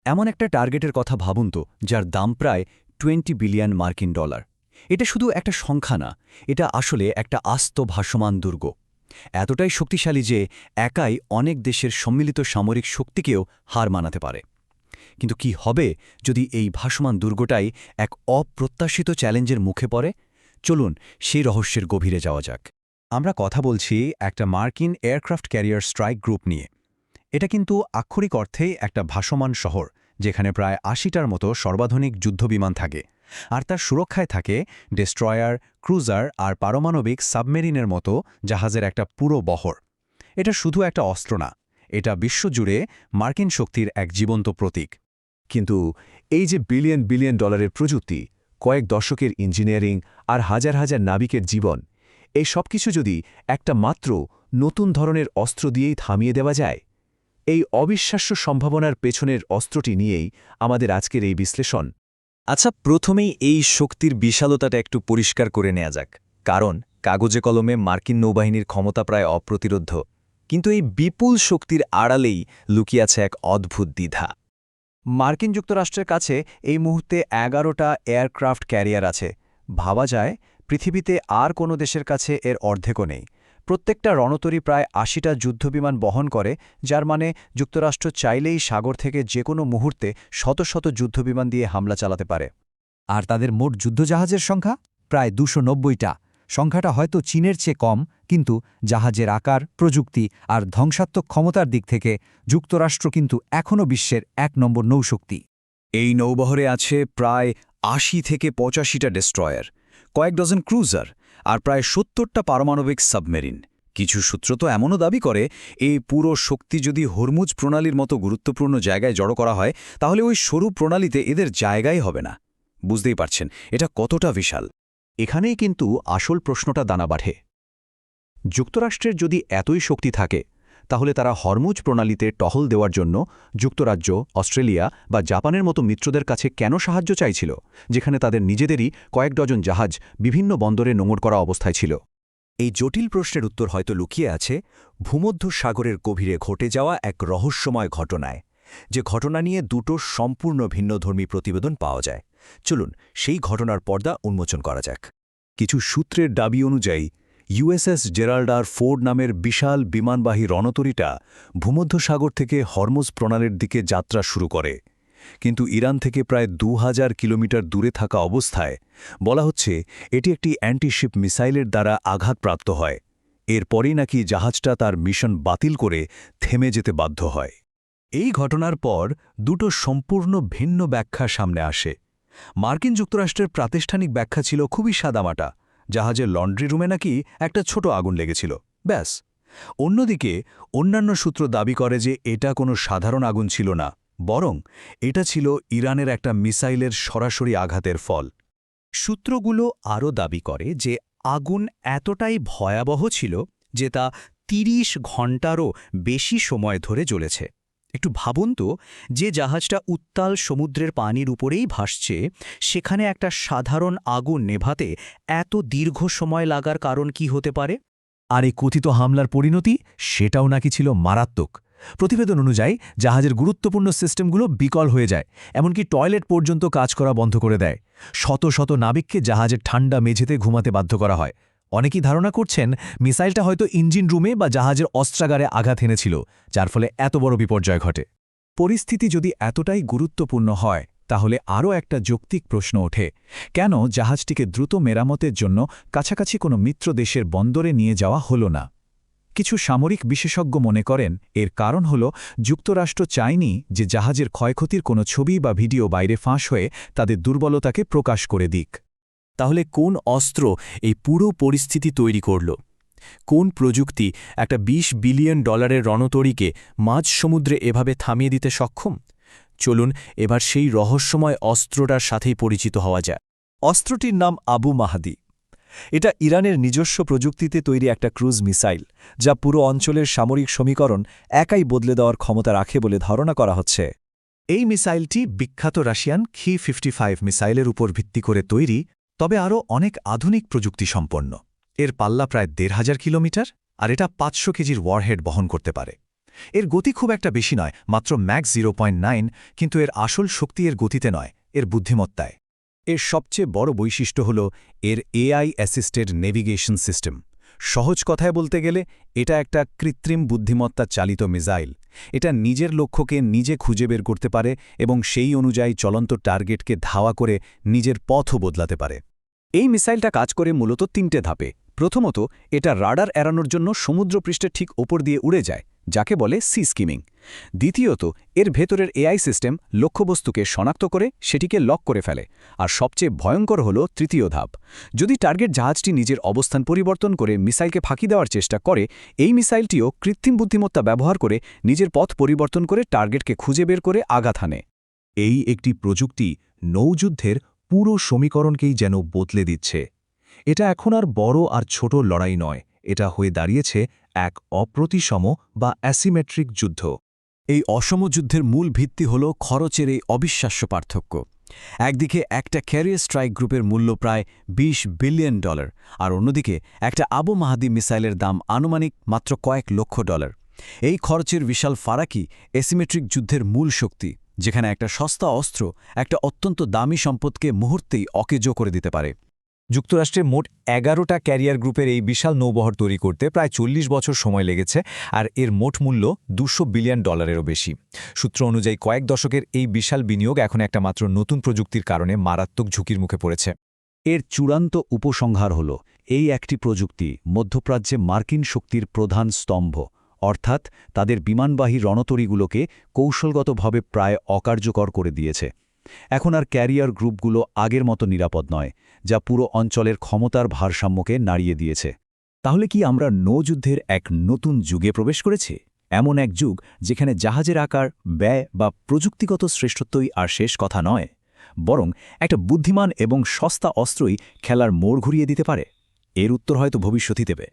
এমন একটা টার্গেটের কথা ভাবুন তো, যার দাম প্রায় 20 বিলিয়ন মার্কিন ডলার। এটা শুধু একটা সংখ্যা না, এটা আসলে একটা আস্ত ভাসমান দুর্গ। এতটাই শক্তিশালী যে একাই অনেক দেশের সম্মিলিত সামরিক শক্তিকেও হার মানাতে পারে। কিন্তু কি হবে যদি এই ভাসমান দুর্গটাই এক অপ্রত্যাশিত চ্যালেঞ্জের মুখে পড়ে? চলুন সেই রহস্যের গভীরে যাওয়া যাক। আমরা কথা বলছি একটা মার্কিন এয়ারক্রাফট ক্যারিয়ার স্ট্রাইক গ্রুপ নিয়ে। এটা কিন্তু আক্ষরিক অর্থেই একটা ভাসমান শহর, যেখানে প্রায় ৮০টার মতো সর্বাধুনিক যুদ্ধবিমান থাকে। আর তার সুরক্ষায় থাকে ডেস্ট্রয়ার, ক্রুজার আর পারমাণবিক সাবমেরিনের মতো জাহাজের একটা পুরো বহর। এটা শুধু একটা অস্ত্র না, এটা বিশ্বজুড়ে মার্কিন শক্তির এক জীবন্ত প্রতীক। কিন্তু এই যে বিলিয়ন বিলিয়ন ডলারের প্রযুক্তি, কয়েক দশকের ইঞ্জিনিয়ারিং আর হাজার হাজার নাবিকের জীবন, এই সব কিছু যদি একটা মাত্র নতুন ধরনের অস্ত্র দিয়েই থামিয়ে দেওয়া যায়, এই অবিশ্বাস্য সম্ভাবনার পেছনের অস্ত্রটি নিয়েই আমাদের আজকের এই বিশ্লেষণ। আচ্ছা, প্রথমেই এই শক্তির বিশালতাটা একটু পরিষ্কার করে নেওয়া যাক। কারণ কাগজে কলমে মার্কিন নৌবাহিনীর ক্ষমতা প্রায় অপ্রতিরোধ্য, কিন্তু এই বিপুল শক্তির আড়ালেই লুকিয়ে আছে এক অদ্ভুত দ্বিধা। মার্কিন যুক্তরাষ্ট্রের কাছে এই মুহূর্তে ১১টা এয়ারক্রাফট ক্যারিয়ার আছে। ভাবা যায় পৃথিবীতে আর কোনো দেশের কাছে এর অর্ধেকও নেই। প্রত্যেকটা রণতরী প্রায় ৮০টা যুদ্ধবিমান বহন করে, যার মানে যুক্তরাষ্ট্র চাইলেই সাগর থেকে যে কোনো মুহূর্তে শত শত যুদ্ধবিমান দিয়ে হামলা চালাতে পারে। আর তাদের মোট যুদ্ধজাহাজের সংখ্যা প্রায় ২৯০টা। সংখ্যাটা হয়তো চীনের চেয়ে কম, কিন্তু জাহাজের আকার, প্রযুক্তি আর ধ্বংসাত্মক ক্ষমতার দিক থেকে যুক্তরাষ্ট্র কিন্তু এখনও বিশ্বের ১ নম্বর নৌশক্তি। এই নৌবহরে আছে প্রায় ৮০ থেকে ৮৫টা ডেস্ট্রয়ার, কয়েক ডজন ক্রুজার আর প্রায় ৭০টা পারমাণবিক সাবমেরিন। কিছু সূত্র তো এমনও দাবি করে, এই পুরো শক্তি যদি হরমুজ প্রণালীর মতো গুরুত্বপূর্ণ জায়গায় জড়ো করা হয়, তাহলে ওই সরু প্রণালীতে এদের জায়গাই হবে না। বুঝতেই পারছেন এটা কতটা বিশাল। এখানেই কিন্তু আসল প্রশ্নটা দানা বাঁধে। যুক্তরাষ্ট্রের যদি এতই শক্তি থাকে, তাহলে তারা হরমুজ প্রণালীতে টহল দেওয়ার জন্য যুক্তরাজ্য, অস্ট্রেলিয়া বা জাপানের মতো মিত্রদের কাছে কেন সাহায্য চাইছিল, যেখানে তাদের নিজেদেরই কয়েক ডজন জাহাজ বিভিন্ন বন্দরে নোঙর করা অবস্থায় ছিল? এই জটিল প্রশ্নের উত্তর হয়তো লুকিয়ে আছে ভূমধ্য সাগরের গভীরে ঘটে যাওয়া এক রহস্যময় ঘটনায়, যে ঘটনা নিয়ে দুটো সম্পূর্ণ ভিন্নধর্মী প্রতিবেদন পাওয়া যায়। চলুন সেই ঘটনার পর্দা উন্মোচন করা যাক। কিছু সূত্রের দাবি অনুযায়ী ইউএসএস জেরাল্ড আর ফোর্ড নামের বিশাল বিমানবাহী রণতরীটা ভূমধ্যসাগর থেকে হরমুজ প্রণালীর দিকে যাত্রা শুরু করে। কিন্তু ইরান থেকে প্রায় ২০০০ কিলোমিটার দূরে থাকা অবস্থায় বলা হচ্ছে এটি একটি অ্যান্টিশিপ মিসাইলের দ্বারা আঘাতপ্রাপ্ত হয়। এরপরই নাকি জাহাজটা তার মিশন বাতিল করে থেমে যেতে বাধ্য হয়। এই ঘটনার পর দুটো সম্পূর্ণ ভিন্ন ব্যাখ্যা সামনে আসে। মার্কিন যুক্তরাষ্ট্রের প্রাতিষ্ঠানিক ব্যাখ্যা ছিল খুবই সাদামাটা, জাহাজের লন্ড্রি রুমে নাকি একটা ছোট আগুন লেগেছিল, ব্যাস। অন্যদিকে অন্যান্য সূত্র দাবি করে যে এটা কোনো সাধারণ আগুন ছিল না, বরং এটা ছিল ইরানের একটা মিসাইলের সরাসরি আঘাতের ফল। সূত্রগুলো আরও দাবি করে যে আগুন এতটাই ভয়াবহ ছিল যে তা ৩০ ঘণ্টারও বেশি সময় ধরে জ্বলেছে। একটু ভাবুন তো, যে জাহাজটা উত্তাল সমুদ্রের পানির উপরেই ভাসছে, সেখানে একটা সাধারণ আগুন নেভাতে এত দীর্ঘ সময় লাগার কারণ কি হতে পারে? আর এই কথিত হামলার পরিণতি, সেটাও নাকি ছিল মারাত্মক। প্রতিবেদন অনুযায়ী জাহাজের গুরুত্বপূর্ণ সিস্টেমগুলো বিকল হয়ে যায়, এমনকি টয়লেট পর্যন্ত কাজ করা বন্ধ করে দেয়। শত শত নাবিককে জাহাজের ঠান্ডা মেঝেতে ঘুমাতে বাধ্য করা হয়। অনেকেই ধারণা করছেন মিসাইলটা হয়তো ইঞ্জিন রুমে বা জাহাজের অস্ত্রাগারে আঘাত এনেছিল, যার ফলে এত বড় বিপর্যয় ঘটে। পরিস্থিতি যদি এতটাই গুরুত্বপূর্ণ হয়, তাহলে আরও একটা যৌক্তিক প্রশ্ন ওঠে, কেন জাহাজটিকে দ্রুত মেরামতের জন্য কাছাকাছি কোনো মিত্র দেশের বন্দরে নিয়ে যাওয়া হলো না? কিছু সামরিক বিশেষজ্ঞ মনে করেন এর কারণ হল যুক্তরাষ্ট্র চায়নি যে জাহাজের ক্ষয়ক্ষতির কোনো ছবি বা ভিডিও বাইরে ফাঁস হয়ে তাদের দুর্বলতাকে প্রকাশ করে দিক। তাহলে কোন অস্ত্র এই পুরো পরিস্থিতি তৈরি করল? কোন প্রযুক্তি একটা ২০ বিলিয়ন ডলারের রণতরীকে মাঝ সমুদ্রে এভাবে থামিয়ে দিতে সক্ষম? চলুন এবার সেই রহস্যময় অস্ত্রটার সাথেই পরিচিত হওয়া যায়। অস্ত্রটির নাম আবু মাহাদি। এটা ইরানের নিজস্ব প্রযুক্তিতে তৈরি একটা ক্রুজ মিসাইল, যা পুরো অঞ্চলের সামরিক সমীকরণ একাই বদলে দেওয়ার ক্ষমতা রাখে বলে ধারণা করা হচ্ছে। এই মিসাইলটি বিখ্যাত রাশিয়ান Ki-55 মিসাইলের উপর ভিত্তি করে তৈরি, তবে আরও অনেক আধুনিক প্রযুক্তি সম্পন্ন। এর পাল্লা প্রায় ১,৫০০ কিলোমিটার, আর এটা ৫০০ কেজির ওয়ারহেড বহন করতে পারে। এর গতি খুব একটা বেশি নয়, মাত্র ম্যাক্স 0.9, কিন্তু এর আসল শক্তি এর গতিতে নয়, এর বুদ্ধিমত্তায়। এর সবচেয়ে বড় বৈশিষ্ট্য হল এর এআই অ্যাসিস্টেড নেভিগেশন সিস্টেম। সহজ কথায় বলতে গেলে এটা একটা কৃত্রিম বুদ্ধিমত্তা চালিত মিসাইল। এটা নিজের লক্ষ্যকে নিজে খুঁজে বের করতে পারে এবং সেই অনুযায়ী চলন্ত টার্গেটকে ধাওয়া করে নিজের পথও বদলাতে পারে। এই মিসাইলটা কাজ করে মূলত 3টে ধাপে। প্রথমত, এটা রাডার এড়ানোর জন্য সমুদ্রপৃষ্ঠের ঠিক ওপর দিয়ে উড়ে যায়, যাকে বলে সি স্কিমিং। দ্বিতীয়ত, এর ভেতরের এআই সিস্টেম লক্ষ্যবস্তুকে শনাক্ত করে সেটিকে লক করে ফেলে। আর সবচেয়ে ভয়ঙ্কর হল তৃতীয় ধাপ। যদি টার্গেট জাহাজটি নিজের অবস্থান পরিবর্তন করে মিসাইলকে ফাঁকি দেওয়ার চেষ্টা করে, এই মিসাইলটিও কৃত্রিম বুদ্ধিমত্তা ব্যবহার করে নিজের পথ পরিবর্তন করে টার্গেটকে খুঁজে বের করে আঘাত হানে। এই একটি প্রযুক্তি নৌযুদ্ধের পুরো সমীকরণকেই যেন বদলে দিচ্ছে। এটা এখন আর বড় আর ছোট লড়াই নয়, এটা হয়ে দাঁড়িয়েছে এক অপ্রতিসম বা অ্যাসিমেট্রিক যুদ্ধ। এই অসম যুদ্ধের মূল ভিত্তি হল খরচের এই অবিশ্বাস্য পার্থক্য। একদিকে একটা ক্যারিয়ার স্ট্রাইক গ্রুপের মূল্য প্রায় $20 বিলিয়ন, আর অন্যদিকে একটা আবু মাহাদি মিসাইলের দাম আনুমানিক মাত্র কয়েক লক্ষ ডলার। এই খরচের বিশাল ফারাকই অ্যাসিমেট্রিক যুদ্ধের মূল শক্তি, যেখানে একটা সস্তা অস্ত্র একটা অত্যন্ত দামি সম্পদকে মুহূর্তেই অকেজো করে দিতে পারে। যুক্তরাষ্ট্রে মোট 11টা ক্যারিয়ার গ্রুপের এই বিশাল নৌবহর তৈরি করতে প্রায় 40 বছর সময় লেগেছে, আর এর মোট মূল্য $200 বিলিয়নেরও বেশি। সূত্র অনুযায়ী কয়েক দশকের এই বিশাল বিনিয়োগ এখন একটা মাত্র নতুন প্রযুক্তির কারণে মারাত্মক ঝুঁকির মুখে পড়েছে। এর চূড়ান্ত উপসংহার হল এই একটি প্রযুক্তি মধ্যপ্রাচ্যে মার্কিন শক্তির প্রধান স্তম্ভ, অর্থাৎ তাদের বিমানবাহী রণতরীগুলোকে কৌশলগতভাবে প্রায় অকার্যকর করে দিয়েছে। এখন আর ক্যারিয়ার গ্রুপগুলো আগের মতো নিরাপদ নয়, যা পুরো অঞ্চলের ক্ষমতার ভারসাম্যকে নাড়িয়ে দিয়েছে। তাহলে কি আমরা নৌযুদ্ধের এক নতুন যুগে প্রবেশ করেছি? এমন এক যুগ যেখানে জাহাজের আকার, ব্যয় বা প্রযুক্তিগত শ্রেষ্ঠত্বই আর শেষ কথা নয়, বরং একটা বুদ্ধিমান এবং সস্তা অস্ত্রই খেলার মোড় ঘুরিয়ে দিতে পারে? এর উত্তর হয়তো ভবিষ্যতই দেবে।